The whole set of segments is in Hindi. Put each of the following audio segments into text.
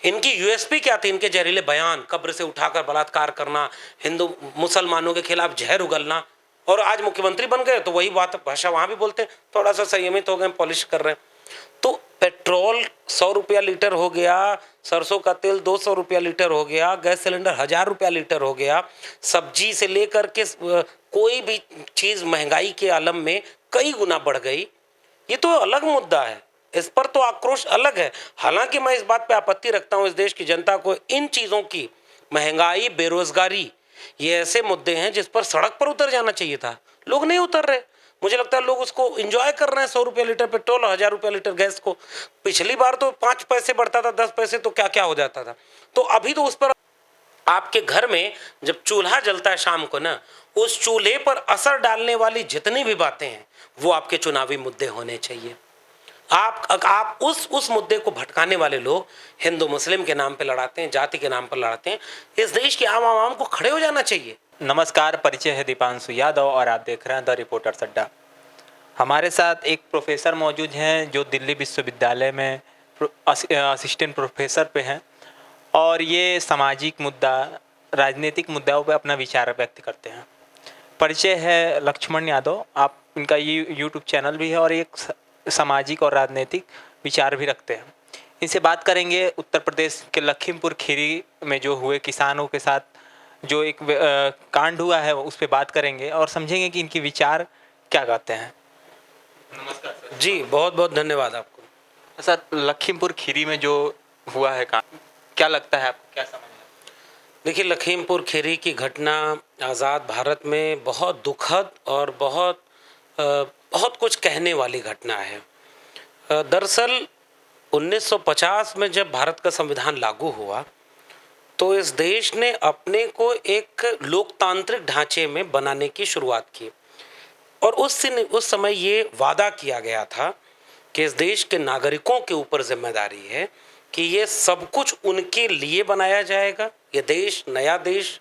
इनकी यूएसपी क्या थी? इनके जहरीले बयान, कब्र से उठाकर बलात्कार करना, हिंदू मुसलमानों के खिलाफ जहर उगलना। और आज मुख्यमंत्री बन गए तो वही बात भाषा वहां भी बोलते हैं, थोड़ा सा संयमित हो गए, पॉलिश कर रहे हैं। तो पेट्रोल 100 रुपया लीटर हो गया, सरसों का तेल 200 रुपया लीटर हो गया, गैस सिलेंडर 1000 रुपया लीटर हो गया, सब्जी से लेकर के कोई भी चीज महंगाई के आलम में कई गुना बढ़ गई। ये तो अलग मुद्दा है, इस पर तो आक्रोश अलग है। हालांकि मैं इस बात पे आपत्ति रखता हूं, इस देश की जनता को इन चीजों की, महंगाई, बेरोजगारी, ये ऐसे मुद्दे हैं जिस पर सड़क पर उतर जाना चाहिए था। लोग नहीं उतर रहे। मुझे लगता है लोग उसको एंजॉय कर रहे हैं, 100 रुपया लीटर पेट्रोल, 1000 रुपया लीटर गैस को। पिछली बार तो 5 पैसे बढ़ता था, 10 पैसे तो क्या क्या हो जाता था। तो अभी तो उस पर, आपके घर में जब चूल्हा जलता है शाम को ना, उस चूल्हे पर असर डालने वाली जितनी भी बातें हैं वो आपके चुनावी मुद्दे होने चाहिए। आप उस मुद्दे को भटकाने वाले लोग हिंदू मुस्लिम के नाम पे लड़ाते हैं, जाति के नाम पर लड़ाते हैं। इस देश के आम आवाम को खड़े हो जाना चाहिए। नमस्कार, परिचय है दीपांशु यादव और आप देख रहे हैं द रिपोर्टर्स अड्डा। हमारे साथ एक प्रोफेसर मौजूद हैं जो दिल्ली विश्वविद्यालय में असिस्टेंट प्रोफेसर पे हैं और ये सामाजिक मुद्दा, राजनीतिक मुद्दाओं पे अपना विचार व्यक्त करते हैं। परिचय है लक्ष्मण यादव, आप इनका ये यूट्यूब चैनल भी है और एक सामाजिक और राजनीतिक विचार भी रखते हैं। इनसे बात करेंगे उत्तर प्रदेश के लखीमपुर खीरी में जो हुए किसानों के साथ जो एक कांड हुआ है उस पर बात करेंगे और समझेंगे कि इनके विचार क्या कहते हैं। नमस्कार सर। जी, बहुत बहुत धन्यवाद आपको। सर, लखीमपुर खीरी में जो हुआ है कांड, क्या लगता है आपको, क्या समझ? देखिए, लखीमपुर खीरी की घटना आज़ाद भारत में बहुत दुखद और बहुत कुछ कहने वाली घटना है। दरअसल 1950 में जब भारत का संविधान लागू हुआ तो इस देश ने अपने को एक लोकतांत्रिक ढांचे में बनाने की शुरुआत की और उस समय ये वादा किया गया था कि इस देश के नागरिकों के ऊपर जिम्मेदारी है कि ये सब कुछ उनके लिए बनाया जाएगा। ये देश, नया देश,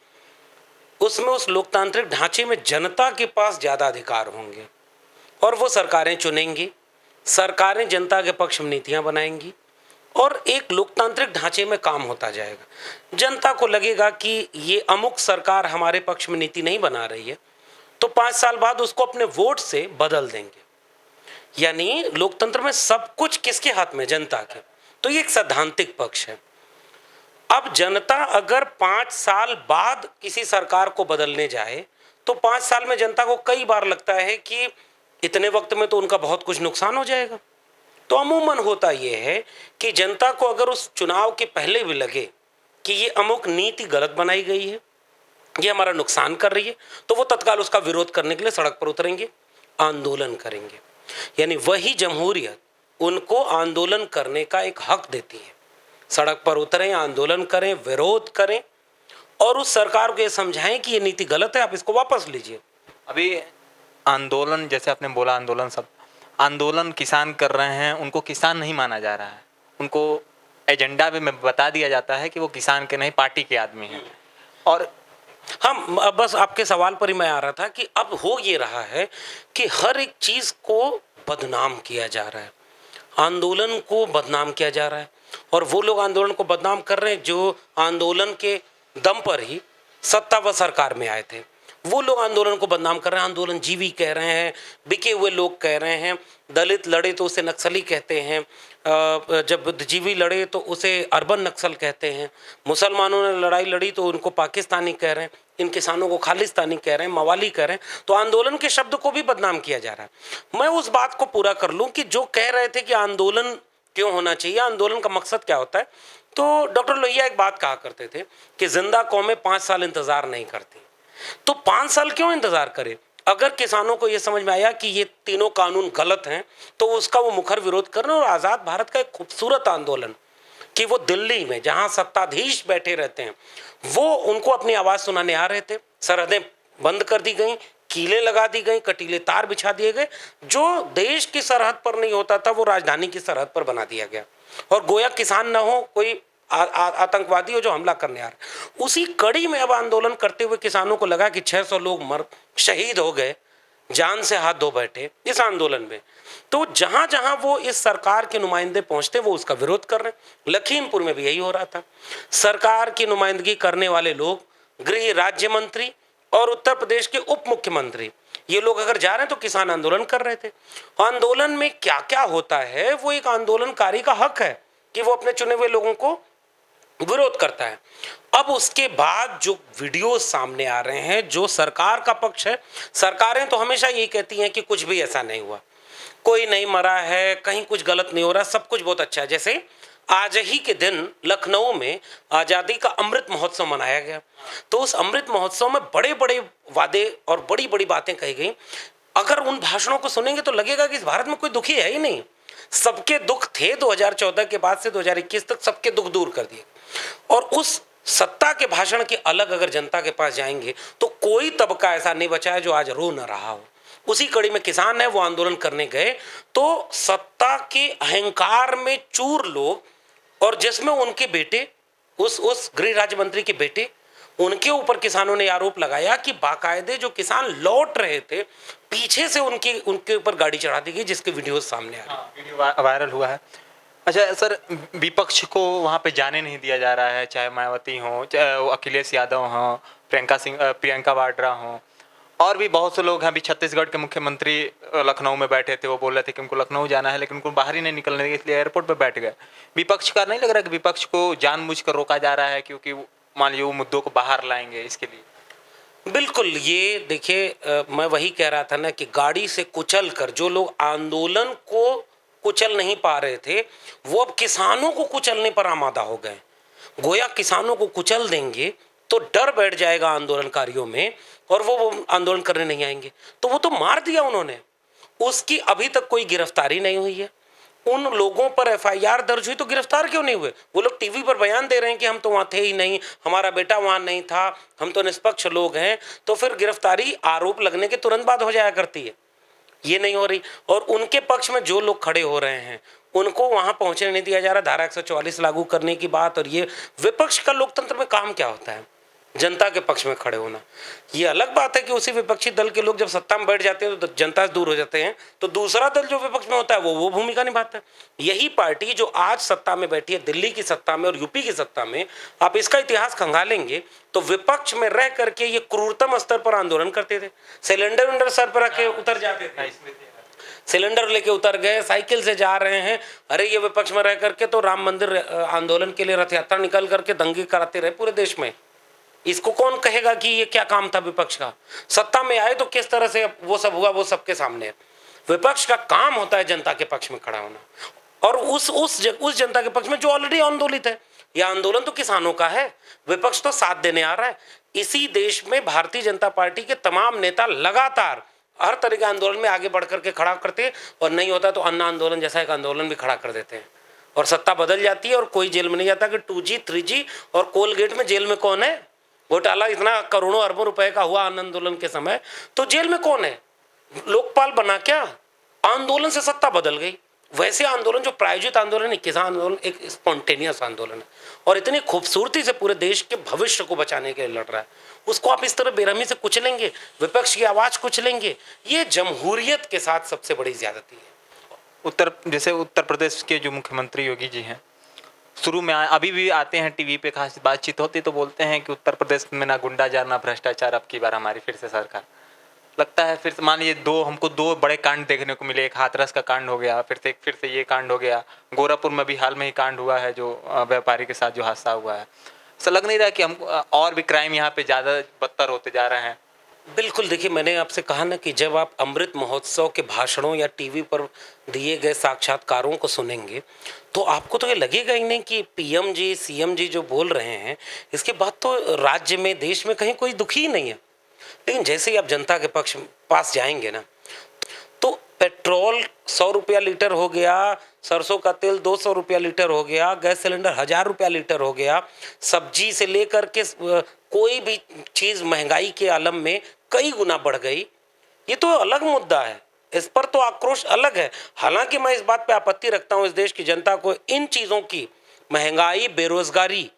उसमें उस लोकतांत्रिक ढांचे में जनता के पास ज़्यादा अधिकार होंगे और वो सरकारें चुनेंगी, सरकारें जनता के पक्ष में नीतियां बनाएंगी और एक लोकतांत्रिक ढांचे में काम होता जाएगा। जनता को लगेगा कि ये अमुक सरकार हमारे पक्ष में नीति नहीं बना रही है तो 5 साल बाद उसको अपने वोट से बदल देंगे। यानी लोकतंत्र में सब कुछ किसके हाथ में? जनता के। तो ये एक सैद्धांतिक पक्ष है। अब जनता अगर 5 साल बाद किसी सरकार को बदलने जाए तो 5 साल में जनता को कई बार लगता है कि इतने वक्त में तो उनका बहुत कुछ नुकसान हो जाएगा। तो अमूमन होता यह है कि जनता को अगर उस चुनाव के पहले भी लगे कि ये अमुक नीति गलत बनाई गई है, ये हमारा नुकसान कर रही है, तो वो तत्काल उसका विरोध करने के लिए सड़क पर उतरेंगे, आंदोलन करेंगे। यानी वही जमहूरियत उनको आंदोलन करने का एक हक देती है। सड़क पर उतरें, आंदोलन करें, विरोध करें और उस सरकार को ये समझाएं कि ये नीति गलत है, आप इसको वापस लीजिए। अभी आंदोलन, जैसे आपने बोला आंदोलन, सब आंदोलन किसान कर रहे हैं, उनको किसान नहीं माना जा रहा है, उनको एजेंडा में बता दिया जाता है कि वो किसान के नहीं, पार्टी के आदमी हैं। और हम बस आपके सवाल पर ही मैं आ रहा था कि अब हो ये रहा है कि हर एक चीज को बदनाम किया जा रहा है, आंदोलन को बदनाम किया जा रहा है और वो लोग आंदोलन को बदनाम कर रहे हैं जो आंदोलन के दम पर ही सत्ता व सरकार में आए थे। वो लोग आंदोलन को बदनाम कर रहे हैं, आंदोलन जीवी कह रहे हैं, बिके हुए लोग कह रहे हैं। दलित लड़े तो उसे नक्सली कहते हैं, जब बुद्धिजीवी लड़े तो उसे अर्बन नक्सल कहते हैं, मुसलमानों ने लड़ाई लड़ी तो उनको पाकिस्तानी कह रहे हैं, इन किसानों को खालिस्तानी कह रहे हैं, मवाली कह रहे हैं। तो आंदोलन के शब्द को भी बदनाम किया जा रहा है। मैं उस बात को पूरा कर लूँ कि जो कह रहे थे कि आंदोलन क्यों होना चाहिए, आंदोलन का मकसद क्या होता है, तो डॉक्टर लोहिया एक बात कहा करते थे कि जिंदा कौमें 5 साल इंतजार नहीं करती। तो 5 साल क्यों इंतजार करें? अगर किसानों को यह समझ में आया कि ये तीनों कानून गलत हैं तो उसका वो मुखर विरोध करना। और आज़ाद भारत का एक खूबसूरत आंदोलन कि वो दिल्ली में जहां सत्ताधीश बैठे रहते हैं वो उनको अपनी आवाज़ सुनाने आ रहे थे। सरहदें बंद कर दी गई, कीलें लगा दी गई, कटीले तार बिछा दिए गए। जो देश की सरहद पर नहीं होता था वो राजधानी की सरहद पर बना दिया गया और गोया किसान ना हो, कोई आतंकवादी हो जो हमला करने आ रहे। उसी कड़ी में अब आंदोलन करते हुए किसानों को लगा कि 600 लोग शहीद हो गए, जान से हाथ धो बैठे इस आंदोलन में। तो जहां जहां वो इस सरकार के नुमाइंदे पहुंचते वो उसका विरोध कर रहे हैं। लखीमपुर में भी यही हो रहा था। सरकार की नुमाइंदगी करने वाले लोग, गृह राज्य मंत्री और उत्तर प्रदेश के उप मुख्यमंत्री, ये लोग अगर जा रहे हैं तो किसान आंदोलन कर रहे थे। आंदोलन में क्या क्या होता है वो एक आंदोलनकारी का हक है कि वो अपने चुने हुए लोगों को विरोध करता है। अब उसके बाद जो वीडियो सामने आ रहे हैं, जो सरकार का पक्ष है, सरकारें तो हमेशा यही कहती हैं कि कुछ भी ऐसा नहीं हुआ, कोई नहीं मरा है, कहीं कुछ गलत नहीं हो रहा, सब कुछ बहुत अच्छा है। जैसे आज ही के दिन लखनऊ में आज़ादी का अमृत महोत्सव मनाया गया, तो उस अमृत महोत्सव में बड़े बड़े वादे और बड़ी बड़ी बातें कही गई। अगर उन भाषणों को सुनेंगे तो लगेगा कि इस भारत में कोई दुखी है ही नहीं। सबके दुख थे 2014 के बाद से 2021 तक, सबके दुख दूर कर दिए। और उस सत्ता के भाषण के अलग अगर जनता के पास जाएंगे तो कोई तबका ऐसा नहीं बचा है जो आज रो न रहा हो। उसी कड़ी में किसान है वो आंदोलन करने गए तो सत्ता के अहंकार में चूर लोग, और जिसमें उनके बेटे, उस गृह राज्य मंत्री के बेटे, उनके ऊपर किसानों ने आरोप लगाया कि बाकायदे जो किसान लौट रहे थे पीछे से उनके ऊपर गाड़ी चढ़ा दी गई, जिसके वीडियो सामने आ रहे हैं। वीडियो वायरल हुआ है। अच्छा सर, विपक्ष को वहाँ पे जाने नहीं दिया जा रहा है, चाहे मायावती हो, चाहे वो अखिलेश यादव हों, प्रियंका वाड्रा हों, और भी बहुत से लोग हैं। अभी छत्तीसगढ़ के मुख्यमंत्री लखनऊ में बैठे थे, वो बोल रहे थे कि उनको लखनऊ जाना है लेकिन उनको बाहर ही नहीं निकलने देंगे, इसलिए एयरपोर्ट पे बैठ गए। विपक्ष का नहीं लग रहा कि विपक्ष को जानबूझकर रोका जा रहा है क्योंकि मान लीजिए वो मुद्दों को बाहर लाएंगे इसके लिए? बिल्कुल, ये देखिए, मैं वही कह रहा था ना कि गाड़ी से कुचल कर जो लोग आंदोलन को कुचल नहीं पा रहे थे वो अब किसानों को कुचलने पर आमादा हो गए। गोया किसानों को कुचल देंगे तो डर बैठ जाएगा आंदोलनकारियों में और वो आंदोलन करने नहीं आएंगे। तो वो तो मार दिया उन्होंने, उसकी अभी तक कोई गिरफ्तारी नहीं हुई है। उन लोगों पर एफआईआर दर्ज हुई तो गिरफ्तार क्यों नहीं हुए? वो लोग टीवी पर बयान दे रहे हैं कि हम तो वहाँ थे ही नहीं, हमारा बेटा वहाँ नहीं था, हम तो निष्पक्ष लोग हैं। तो फिर गिरफ्तारी आरोप लगने के तुरंत बाद हो जाया करती है, ये नहीं हो रही। और उनके पक्ष में जो लोग खड़े हो रहे हैं उनको वहां पहुंचने नहीं दिया जा रहा। धारा 144 लागू करने की बात, और ये विपक्ष का लोकतंत्र में काम क्या होता है? जनता के पक्ष में खड़े होना। ये अलग बात है कि उसी विपक्षी दल के लोग जब सत्ता में बैठ जाते हैं तो जनता से दूर हो जाते हैं, तो दूसरा दल जो विपक्ष में होता है वो भूमिका निभाता है। यही पार्टी जो आज सत्ता में बैठी है, दिल्ली की सत्ता में और यूपी की सत्ता में, आप इसका इतिहास खंगालेंगे तो विपक्ष में रह करके ये क्रूरतम स्तर पर आंदोलन करते थे। सिलेंडर सर पर रखे उतर जाते थे, सिलेंडर लेके उतर गए, साइकिल से जा रहे हैं। अरे ये विपक्ष में रह करके तो राम मंदिर आंदोलन के लिए रथ यात्रा निकल करके दंगे कराते रहे पूरे देश में। इसको कौन कहेगा कि ये क्या काम था विपक्ष का? सत्ता में आए तो किस तरह से वो सब हुआ, वो सबके सामने है। विपक्ष का काम होता है जनता के पक्ष में खड़ा होना, और उस जनता के पक्ष में जो ऑलरेडी आंदोलित है। यह आंदोलन तो किसानों का है, विपक्ष तो साथ देने आ रहा है। इसी देश में भारतीय जनता पार्टी के तमाम नेता लगातार हर तरह के आंदोलन में आगे बढ़ करके खड़ा करते हैं, और नहीं होता तो अन्ना आंदोलन जैसा एक आंदोलन भी खड़ा कर देते हैं, और सत्ता बदल जाती है और कोई जेल में नहीं जाता। कि 2G 3G और कोलगेट में जेल में कौन है? घोटाला इतना करोड़ों अरबों रुपए का हुआ आंदोलन के समय, तो जेल में कौन है? लोकपाल बना क्या? आंदोलन से सत्ता बदल गई। वैसे आंदोलन जो प्रायोजित आंदोलन है, किसान आंदोलन एक स्पॉन्टेनियस आंदोलन है और इतनी खूबसूरती से पूरे देश के भविष्य को बचाने के लिए लड़ रहा है, उसको आप इस तरह बेरहमी से कुचलेंगे, विपक्ष की आवाज कुचलेंगे, ये जमहूरियत के साथ सबसे बड़ी ज्यादती है। जैसे उत्तर प्रदेश के जो मुख्यमंत्री योगी जी हैं, शुरू में अभी भी आते हैं टीवी पे, खास बातचीत होती तो बोलते हैं कि उत्तर प्रदेश में ना गुंडाचार ना भ्रष्टाचार, अब की बार हमारी फिर से सरकार। लगता है फिर से मान लीजिए हमको दो बड़े कांड देखने को मिले, एक हाथरस का कांड हो गया, फिर से ये कांड हो गया, गोरखपुर में भी हाल में ही कांड हुआ है जो व्यापारी के साथ जो हादसा हुआ है। ऐसा लग नहीं रहा कि हम और भी क्राइम यहाँ पे ज़्यादा बदतर होते जा रहे हैं? बिल्कुल, देखिए मैंने आपसे कहा ना कि जब आप अमृत महोत्सव के भाषणों या टीवी पर दिए गए साक्षात्कारों को सुनेंगे तो आपको तो ये लगेगा ही नहीं कि पीएम जी सीएम जी जो बोल रहे हैं इसके बाद तो राज्य में देश में कहीं कोई दुखी ही नहीं है। लेकिन जैसे ही आप जनता के पक्ष पास जाएंगे ना, तो पेट्रोल 100 रुपया लीटर हो गया, सरसों का तेल 200 रुपया लीटर हो गया, गैस सिलेंडर 1000 रुपया लीटर हो गया, सब्जी से लेकर के कोई भी चीज़ महंगाई के आलम में कई गुना बढ़ गई। ये तो अलग मुद्दा है, इस पर तो आक्रोश अलग है। हालांकि मैं इस बात पे आपत्ति रखता हूँ, इस देश की जनता को इन चीज़ों की, महंगाई, बेरोजगारी,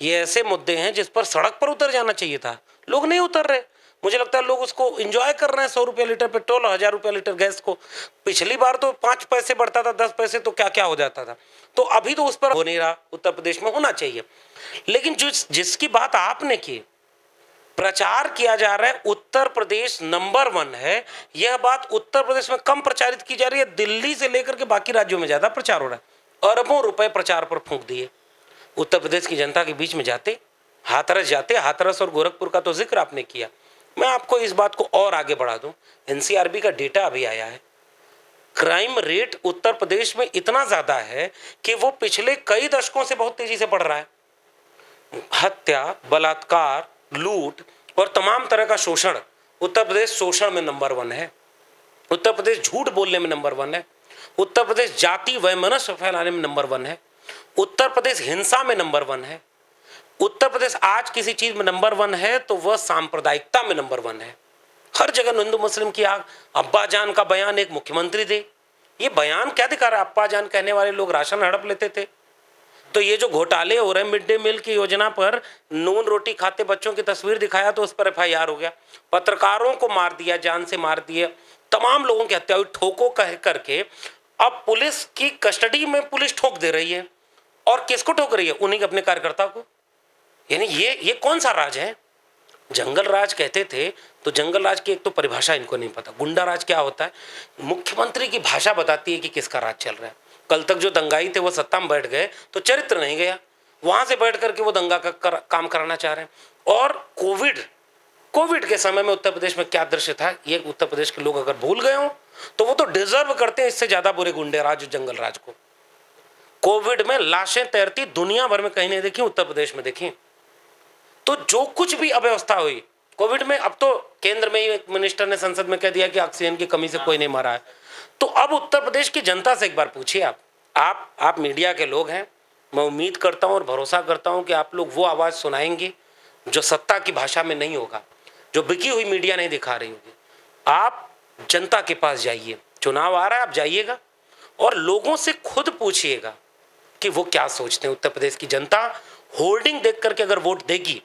ये ऐसे मुद्दे हैं जिस पर सड़क पर उतर जाना चाहिए था, लोग नहीं उतर रहे। मुझे लगता है लोग उसको एंजॉय कर रहे हैं। 100 रुपये लीटर पेट्रोल और 1000 रुपये लीटर गैस को। पिछली बार तो 5 पैसे बढ़ता था, 10 पैसे तो क्या क्या हो जाता था। तो अभी तो उस पर हो नहीं रहा, उत्तर प्रदेश में होना चाहिए। लेकिन जिसकी बात आपने की, प्रचार किया जा रहा है उत्तर प्रदेश नंबर 1 है, यह बात उत्तर प्रदेश में कम प्रचारित की जा रही है। दिल्ली से लेकर के बाकी राज्यों में ज्यादा प्रचार हो रहा है। अरबों रुपए प्रचार पर फूंक दिए। उत्तर प्रदेश की जनता के बीच में जाते, हाथरस और गोरखपुर का तो जिक्र आपने किया। मैं आपको इस बात को और आगे बढ़ा दूं, एनसीआरबी का डेटा अभी आया है। क्राइम रेट उत्तर प्रदेश में इतना ज्यादा है कि वो पिछले कई दशकों से बहुत तेजी से बढ़ रहा है। हत्या, बलात्कार, लूट और तमाम तरह का शोषण, उत्तर प्रदेश शोषण में नंबर 1 है। उत्तर प्रदेश झूठ बोलने में नंबर 1 है। उत्तर प्रदेश जाति वैमनस्य फैलाने में नंबर 1 है। उत्तर प्रदेश हिंसा में नंबर 1 है। उत्तर प्रदेश आज किसी चीज में नंबर 1 है तो वह सांप्रदायिकता में नंबर 1 है। हर जगह हिंदू मुस्लिम की आग। अब्बा जान का बयान एक मुख्यमंत्री दे, ये बयान क्या दिखा रहा है? अब्बा जान कहने वाले लोग राशन हड़प लेते थे। तो ये जो घोटाले हो रहे हैं मिड डे मील की योजना पर, नून रोटी खाते बच्चों की तस्वीर दिखाया तो उस पर एफआईआर हो गया। पत्रकारों को मार दिया, जान से मार दिया, तमाम लोगों की हत्या हुई ठोको कह करके। अब पुलिस की कस्टडी में पुलिस ठोक दे रही है। और किसको ठोक रही है? उन्हीं के अपने कार्यकर्ता को। यानी ये कौन सा राज है? जंगल राज कहते थे, तो जंगल राज की एक तो परिभाषा इनको नहीं पता। गुंडा राज क्या होता है? मुख्यमंत्री की भाषा बताती है कि किसका राज चल रहा है। कल तक जो दंगाई थे वो सत्ता में बैठ गए तो चरित्र नहीं गया, वहां से बैठ करके वो दंगा का काम कराना चाह रहे हैं। और कोविड के समय में उत्तर प्रदेश में क्या दृश्य था, ये उत्तर प्रदेश के लोग अगर भूल गए हो तो वो तो डिजर्व करते हैं इससे ज्यादा बुरे गुंडे राज जंगल राज को। कोविड में लाशें तैरती दुनिया भर में कहीं नहीं देखी, उत्तर प्रदेश में देखी। तो जो कुछ भी अव्यवस्था हुई कोविड में, अब तो केंद्र में ही एक मिनिस्टर ने संसद में कह दिया कि ऑक्सीजन की कमी से कोई नहीं मरा है। तो अब उत्तर प्रदेश की जनता से एक बार पूछिए, आप मीडिया के लोग हैं, मैं उम्मीद करता हूं और भरोसा करता हूं कि आप लोग वो आवाज सुनाएंगे जो सत्ता की भाषा में नहीं होगा, जो बिकी हुई मीडिया नहीं दिखा रही होगी। आप जनता के पास जाइए, चुनाव आ रहा है, आप जाइएगा और लोगों से खुद पूछिएगा कि वो क्या सोचते हैं। उत्तर प्रदेश की जनता होर्डिंग देख करके अगर वोट देगी,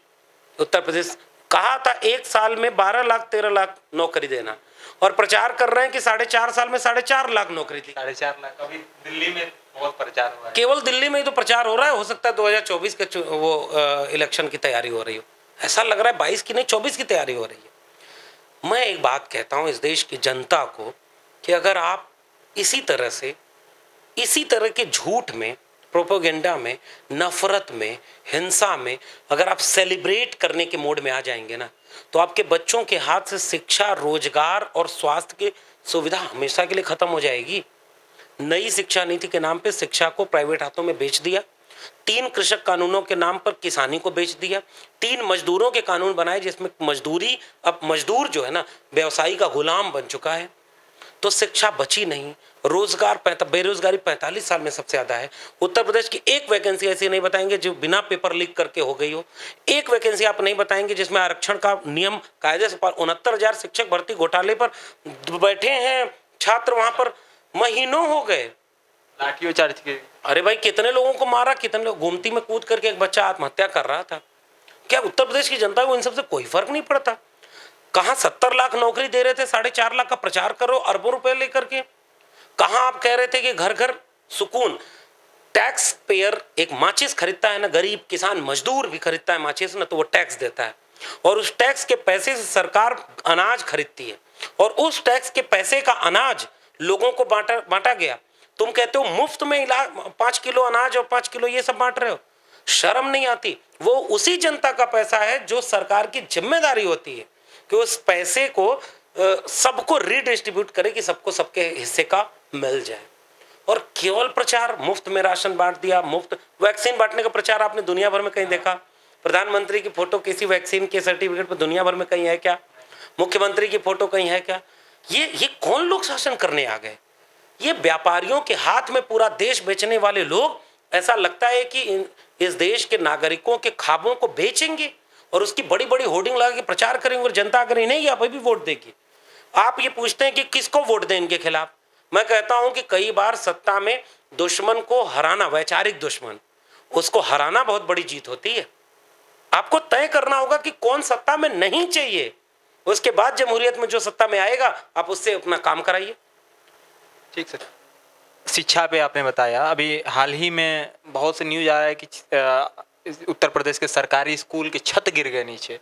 उत्तर प्रदेश कहा था 1 साल में 12 लाख 13 लाख नौकरी देना, और प्रचार कर रहे हैं कि 4.5 साल में 4.5 लाख नौकरी दी। 4.5 लाख अभी दिल्ली में बहुत प्रचार हुआ है। केवल दिल्ली में ही तो प्रचार हो रहा है। हो सकता है 2024 के वो इलेक्शन की तैयारी हो रही हो, ऐसा लग रहा है 22 की नहीं 24 की तैयारी हो रही है। मैं एक बात कहता हूं इस देश की जनता को कि अगर आप इसी तरह के झूठ में, प्रोपेगेंडा में, नफरत में, हिंसा में अगर आप सेलिब्रेट करने के मोड में आ जाएंगे ना, तो आपके बच्चों के हाथ से शिक्षा, रोजगार और स्वास्थ्य की सुविधा हमेशा के लिए खत्म हो जाएगी। नई शिक्षा नीति के नाम पे शिक्षा को प्राइवेट हाथों में बेच दिया। 3 कृषक कानूनों के नाम पर किसानी को बेच दिया। 3 मजदूरों के कानून बनाए जिसमें मजदूरी, अब मजदूर जो है ना व्यवसायी का गुलाम बन चुका है। तो शिक्षा बची नहीं। रोजगार, बेरोजगारी 45 साल में सबसे ज्यादा है। उत्तर प्रदेश की एक वैकेंसी ऐसी नहीं बताएंगे जो बिना पेपर लीक करके हो गई हो। एक वैकेंसी आप नहीं बताएंगे जिसमें आरक्षण का नियम कायदे से 69,000 शिक्षक भर्ती घोटाले पर बैठे हैं छात्र, वहां पर महीनों हो गए, लाठियों चार्ज किए। अरे भाई कितने लोगों को मारा, कितने लोग, गोमती में कूद करके एक बच्चा आत्महत्या कर रहा था। क्या उत्तर प्रदेश की जनता को इन सबसे कोई फर्क नहीं पड़ता? कहां 70 लाख नौकरी दे रहे थे, 4.5 लाख का प्रचार करो अरबों रुपए लेकर के। कहां आप कह रहे थे कि घर घर सुकून। टैक्स पेयर एक माचिस खरीदता है ना, गरीब किसान मजदूर भी खरीदता है माचिस ना, तो वो टैक्स देता है और उस टैक्स के पैसे से सरकार अनाज खरीदती है और उस टैक्स के पैसे का अनाज लोगों को बांटा गया। तुम कहते हो मुफ्त में इलाज, 5 किलो अनाज और 5 किलो ये सब बांट रहे हो, शर्म नहीं आती? वो उसी जनता का पैसा है जो सरकार की जिम्मेदारी होती है कि उस पैसे को सबको रीडिस्ट्रीब्यूट करे कि सबको सबके हिस्से का मिल जाए। और केवल प्रचार, मुफ्त में राशन बांट दिया, मुफ्त वैक्सीन बांटने का प्रचार आपने दुनिया भर में कहीं देखा? प्रधानमंत्री की फोटो किसी वैक्सीन के सर्टिफिकेट पर दुनिया भर में कहीं है क्या? मुख्यमंत्री की फोटो कहीं है क्या? ये कौन लोग शासन करने आ गए? ये व्यापारियों के हाथ में पूरा देश बेचने वाले लोग, ऐसा लगता है कि इस देश के नागरिकों के ख्वाबों को बेचेंगे और उसकी बड़ी बड़ी होर्डिंग लगा के प्रचार करेंगे और जनता अगर इन्हें अभी भी वोट देगी। आप ये पूछते हैं कि किसको वोट दें इनके खिलाफ। मैं कहता हूं कि कई बार सत्ता में दुश्मन को हराना, वैचारिक दुश्मन, उसको हराना बहुत बड़ी जीत होती है। आपको तय करना होगा कि कौन सत्ता में नहीं चाहिए, उसके बाद जमहूरियत में जो सत्ता में आएगा आप उससे अपना काम कराइए। ठीक सर। शिक्षा पे आपने बताया, अभी हाल ही में बहुत से न्यूज आ रहा है कि उत्तर प्रदेश के सरकारी स्कूल की छत गिर गए नीचे।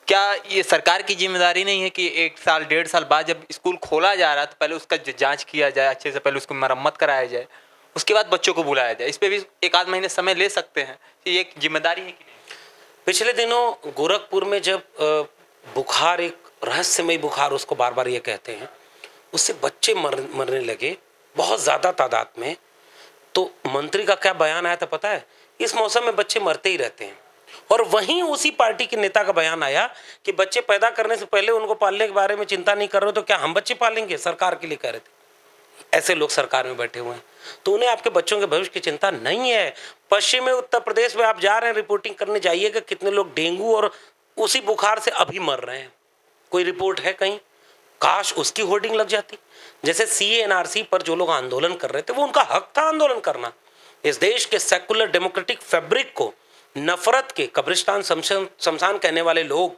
क्या ये सरकार की जिम्मेदारी नहीं है कि 1 साल 1.5 साल बाद जब स्कूल खोला जा रहा है तो पहले उसका जांच किया जाए अच्छे से, पहले उसकी मरम्मत कराया जाए, उसके बाद बच्चों को बुलाया जाए? इस पे भी 1 आध महीने समय ले सकते हैं, ये एक जिम्मेदारी है कि नहीं? पिछले दिनों गोरखपुर में जब बुखार, एक रहस्यमय बुखार उसको बार बार ये कहते हैं, उससे बच्चे मरने लगे बहुत ज़्यादा तादाद में, तो मंत्री का क्या बयान आया था पता है? इस मौसम में बच्चे मरते ही रहते हैं। और वहीं उसी पार्टी के नेता का बयान आया कि बच्चे पैदा करने से पहले उनको पालने के बारे में चिंता नहीं कर रहे हो तो क्या हम बच्चे पालेंगे? सरकार के लिए कह रहे थे। ऐसे लोग सरकार में बैठे हुए हैं, तो उन्हें आपके बच्चों के भविष्य की चिंता नहीं है। पश्चिमी उत्तर प्रदेश में आप जा रहे हैं, रिपोर्टिंग करने जाइएगा, कितने लोग डेंगू और उसी बुखार से अभी मर रहे हैं। कोई रिपोर्ट है कहीं? काश उसकी होर्डिंग लग जाती। जैसे CA/NRC पर जो लोग आंदोलन कर रहे थे, वो उनका हक था आंदोलन करना। इस देश के सेकुलर डेमोक्रेटिक फैब्रिक को नफरत के कब्रिस्तान शमशान कहने वाले लोग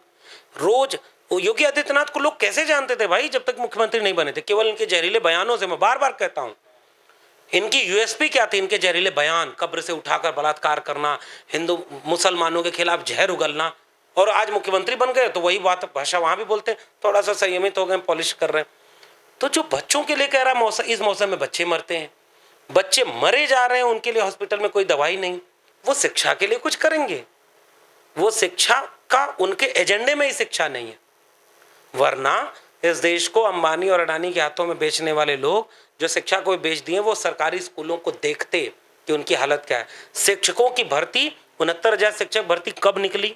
रोज, योगी आदित्यनाथ को लोग कैसे जानते थे भाई जब तक मुख्यमंत्री नहीं बने थे? केवल इनके जहरीले बयानों से। मैं बार बार कहता हूं, इनकी USP क्या थी? इनके जहरीले बयान, कब्र से उठाकर बलात्कार करना, हिंदू मुसलमानों के खिलाफ जहर उगलना। और आज मुख्यमंत्री बन गए तो वही बात भाषा वहां भी बोलते हैं, थोड़ा सा संयमित हो गए, पॉलिश कर रहे हैं। तो जो बच्चों के लिए कह रहा मौसम, इस मौसम में बच्चे मरते हैं, बच्चे मरे जा रहे हैं, उनके लिए हॉस्पिटल में कोई दवाई नहीं। वो शिक्षा के लिए कुछ करेंगे? वो शिक्षा का उनके एजेंडे में ही शिक्षा नहीं है। वरना इस देश को अंबानी और अडानी के हाथों में बेचने वाले लोग जो शिक्षा को बेच दिए, वो सरकारी स्कूलों को देखते कि उनकी हालत क्या है। शिक्षकों की भर्ती, 69,000 शिक्षक भर्ती कब निकली?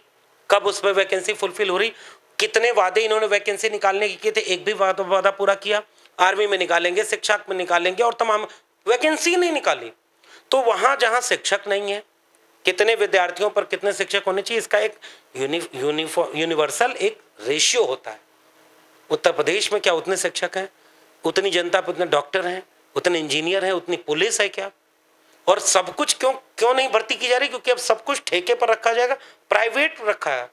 कब उस पर वैकेंसी फुलफिल हो रही? कितने वादे इन्होंने वैकेंसी निकालने के किए थे, एक भी वादा पूरा किया? आर्मी में निकालेंगे, शिक्षा में निकालेंगे, और तमाम वैकेंसी नहीं निकाली। तो वहां जहां शिक्षक नहीं है, कितने विद्यार्थियों पर कितने शिक्षक होने चाहिए, इसका एक यूनिवर्सल एक रेशियो होता है। उत्तर प्रदेश में क्या उतने शिक्षक हैं? उतनी जनता पर उतने डॉक्टर हैं, उतने इंजीनियर हैं, उतनी पुलिस है क्या? और सब कुछ क्यों नहीं भर्ती की जा रही? क्योंकि अब सब कुछ ठेके पर रखा जाएगा, प्राइवेट रखा है,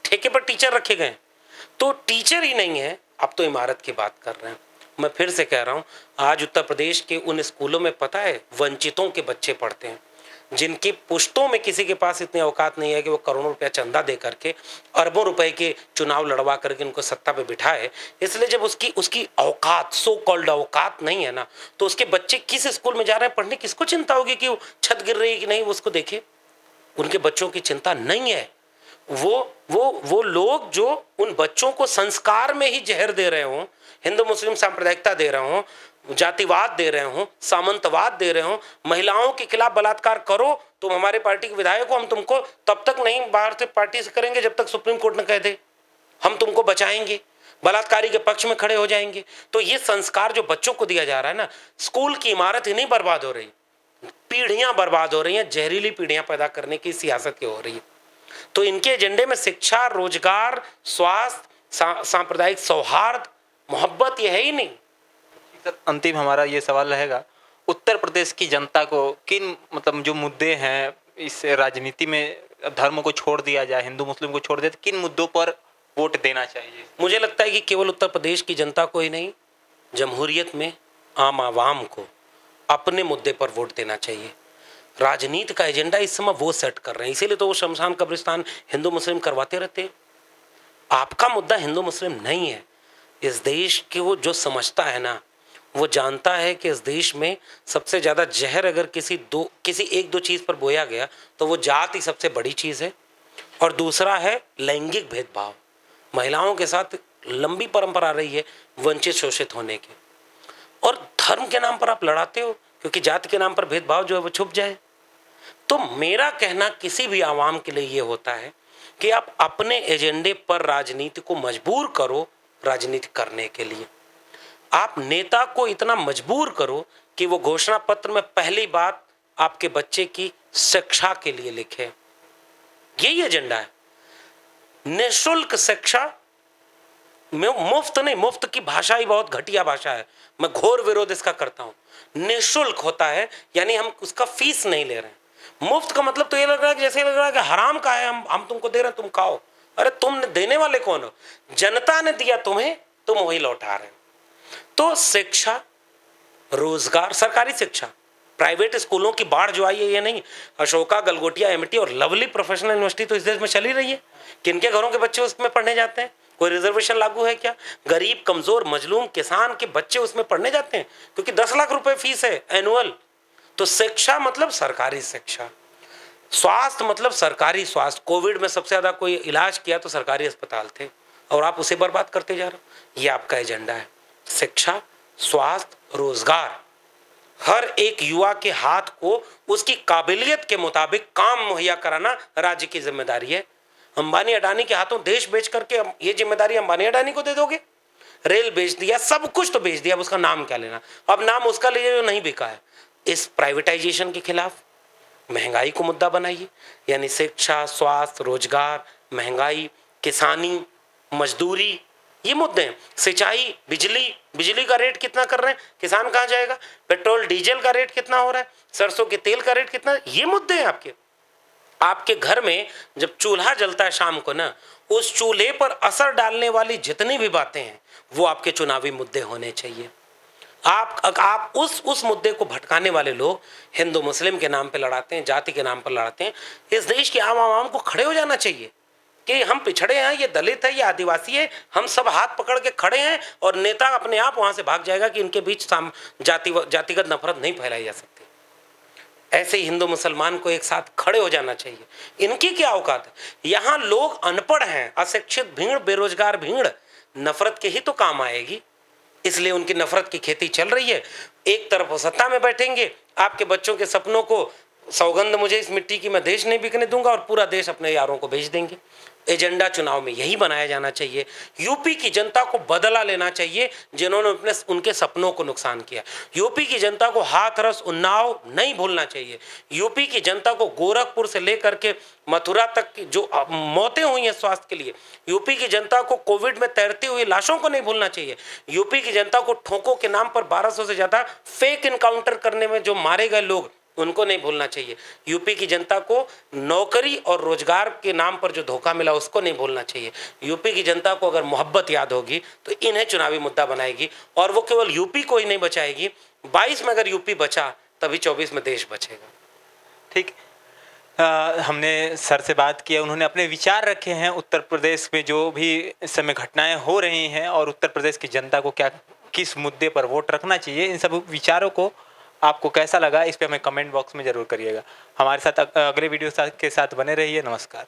ठेके पर टीचर रखे गए। तो टीचर ही नहीं है, अब तो इमारत की बात कर रहे हैं। मैं फिर से कह रहा हूं, आज उत्तर प्रदेश के उन स्कूलों में पता है वंचितों के बच्चे पढ़ते हैं, जिनकी पुश्तों में किसी के पास इतनी औकात नहीं है कि वो करोड़ों रुपया चंदा दे करके, अरबों रुपए के चुनाव लड़वा करके उनको सत्ता पे बिठाए। इसलिए जब उसकी औकात, सो कॉल्ड औकात नहीं है ना, तो उसके बच्चे किस स्कूल में जा रहे हैं पढ़ने, किसको चिंता होगी कि वो छत गिर रही है कि नहीं, वो उसको देखे? उनके बच्चों की चिंता नहीं है। वो लोग जो उन बच्चों को संस्कार में ही जहर दे रहे हों, हिंदू मुस्लिम सांप्रदायिकता दे रहे हों, जातिवाद दे रहे हों, सामंतवाद दे रहे हों, महिलाओं के खिलाफ बलात्कार करो, तुम हमारे पार्टी के विधायक हो, हम तुमको तब तक नहीं बाहर से पार्टी से करेंगे जब तक सुप्रीम कोर्ट न कह दे, हम तुमको बचाएंगे, बलात्कारी के पक्ष में खड़े हो जाएंगे। तो ये संस्कार जो बच्चों को दिया जा रहा है ना, स्कूल की इमारत ही नहीं बर्बाद हो रही, पीढ़ियां बर्बाद हो रही हैं, जहरीली पीढ़ियां पैदा करने की सियासत की हो रही है। तो इनके एजेंडे में शिक्षा, रोजगार, स्वास्थ्य, सांप्रदायिक सौहार्द, मोहब्बत ये है ही नहीं। अंतिम हमारा ये सवाल रहेगा, उत्तर प्रदेश की जनता को किन जो मुद्दे हैं इस राजनीति में, धर्म को छोड़ दिया जाए, हिंदू मुस्लिम को छोड़ दिया, किन मुद्दों पर वोट देना चाहिए? मुझे लगता है कि केवल उत्तर प्रदेश की जनता को ही नहीं, जमहूरियत में आम आवाम को अपने मुद्दे पर वोट देना चाहिए। राजनीति का एजेंडा इस समय वो सेट कर रहे हैं, इसीलिए तो वो शमशान कब्रिस्तान हिंदू मुस्लिम करवाते रहते हैं। आपका मुद्दा हिंदू मुस्लिम नहीं है। इस देश के वो जो समझता है ना, वो जानता है कि इस देश में सबसे ज़्यादा जहर अगर किसी एक दो चीज़ पर बोया गया तो वो जात ही सबसे बड़ी चीज़ है, और दूसरा है लैंगिक भेदभाव। महिलाओं के साथ लंबी परंपरा रही है वंचित शोषित होने की, और धर्म के नाम पर आप लड़ाते हो क्योंकि जाति के नाम पर भेदभाव जो है वो छुप जाए। तो मेरा कहना किसी भी आवाम के लिए ये होता है कि आप अपने एजेंडे पर राजनीति को मजबूर करो राजनीति करने के लिए। आप नेता को इतना मजबूर करो कि वो घोषणा पत्र में पहली बात आपके बच्चे की शिक्षा के लिए लिखे। यही एजेंडा है। निःशुल्क शिक्षा में, मुफ्त नहीं, मुफ्त की भाषा ही बहुत घटिया भाषा है, मैं घोर विरोध इसका करता हूं। निःशुल्क होता है यानी हम उसका फीस नहीं ले रहे हैं। मुफ्त का मतलब तो ये लग रहा है कि जैसे लग रहा है कि हराम का है, हम तुमको दे रहे हैं तुम खाओ। अरे तुम देने वाले कौन हो? जनता ने दिया तुम्हें, तुम वही लौटा रहे हो। तो शिक्षा, रोजगार, सरकारी शिक्षा, प्राइवेट स्कूलों की बाढ़ जो आई है ये नहीं, अशोका, गलगोटिया, एमटी और लवली प्रोफेशनल यूनिवर्सिटी तो इस देश में चली रही है। किनके घरों के बच्चे उसमें पढ़ने जाते हैं? कोई रिजर्वेशन लागू है क्या? गरीब, कमजोर, मजलूम किसान के बच्चे उसमें पढ़ने जाते हैं, क्योंकि 10 लाख रुपए फीस है एनुअल। तो शिक्षा मतलब सरकारी शिक्षा, स्वास्थ्य मतलब सरकारी स्वास्थ्य। कोविड में सबसे ज्यादा कोई इलाज किया तो सरकारी अस्पताल थे, और आप उसे बर्बाद करते जा रहे हो। ये आपका एजेंडा है। शिक्षा, स्वास्थ्य, रोजगार, हर एक युवा के हाथ को उसकी काबिलियत के मुताबिक काम मुहैया कराना राज्य की जिम्मेदारी है। अंबानी अडानी के हाथों देश बेच करके ये जिम्मेदारी अंबानी अडानी को दे दोगे? रेल बेच दिया, सब कुछ तो बेच दिया, अब उसका नाम क्या लेना? अब नाम उसका लिए जो नहीं बिका है। इस प्राइवेटाइजेशन के खिलाफ महंगाई को मुद्दा बनाइए, यानी शिक्षा, स्वास्थ्य, रोजगार, महंगाई, किसानी, मजदूरी, ये मुद्दे हैं। सिंचाई, बिजली, बिजली का रेट कितना कर रहे हैं, किसान कहाँ जाएगा? पेट्रोल डीजल का रेट कितना हो रहा है, सरसों के तेल का रेट कितना है, ये मुद्दे हैं आपके। आपके घर में जब चूल्हा जलता है शाम को ना, उस चूल्हे पर असर डालने वाली जितनी भी बातें हैं वो आपके चुनावी मुद्दे होने चाहिए। आप उस मुद्दे को भटकाने वाले लोग हिंदू मुस्लिम के नाम पे लड़ाते हैं, जाति के नाम पर लड़ाते हैं। इस देश के आम आवाम को खड़े हो जाना चाहिए कि हम पिछड़े हैं, ये दलित है, ये आदिवासी है, हम सब हाथ पकड़ के खड़े हैं, और नेता अपने आप वहां से भाग जाएगा कि इनके बीच जातिगत नफरत नहीं फैलाई जा सकती। ऐसे ही हिंदू मुसलमान को एक साथ खड़े हो जाना चाहिए। इनकी क्या औकात है? यहाँ लोग अनपढ़ हैं, अशिक्षित भीड़, बेरोजगार भीड़ नफरत के ही तो काम आएगी, इसलिए उनकी नफरत की खेती चल रही है। एक तरफ वो सत्ता में बैठेंगे, आपके बच्चों के सपनों को, सौगंध मुझे इस मिट्टी की, मैं देश नहीं बिकने दूंगा, और पूरा देश अपने यारों को भेज देंगे। एजेंडा चुनाव में यही बनाया जाना चाहिए। यूपी की जनता को बदला लेना चाहिए जिन्होंने अपने उनके सपनों को नुकसान किया। यूपी की जनता को हाथरस, उन्नाव नहीं भूलना चाहिए। यूपी की जनता को गोरखपुर से लेकर के मथुरा तक की जो मौतें हुई हैं स्वास्थ्य के लिए, यूपी की जनता को कोविड में तैरती हुई लाशों को नहीं भूलना चाहिए। यूपी की जनता को ठोकों के नाम पर 1200 से ज्यादा फेक इनकाउंटर करने में जो मारे गए लोग, उनको नहीं भूलना चाहिए। यूपी की जनता को नौकरी और रोजगार के नाम पर जो धोखा मिला उसको नहीं भूलना चाहिए। यूपी की जनता को अगर मोहब्बत याद होगी तो इन्हें चुनावी मुद्दा बनाएगी, और वो केवल यूपी को ही नहीं बचाएगी। 22 में अगर यूपी बचा तभी 24 में देश बचेगा। ठीक। हमने सर से बात किया, उन्होंने अपने विचार रखे हैं उत्तर प्रदेश में जो भी इस समय घटनाएं हो रही हैं, और उत्तर प्रदेश की जनता को क्या, किस मुद्दे पर वोट रखना चाहिए। इन सब विचारों को आपको कैसा लगा, इस पे हमें कमेंट बॉक्स में ज़रूर करिएगा। हमारे साथ अगले वीडियो के साथ बने रहिए। नमस्कार।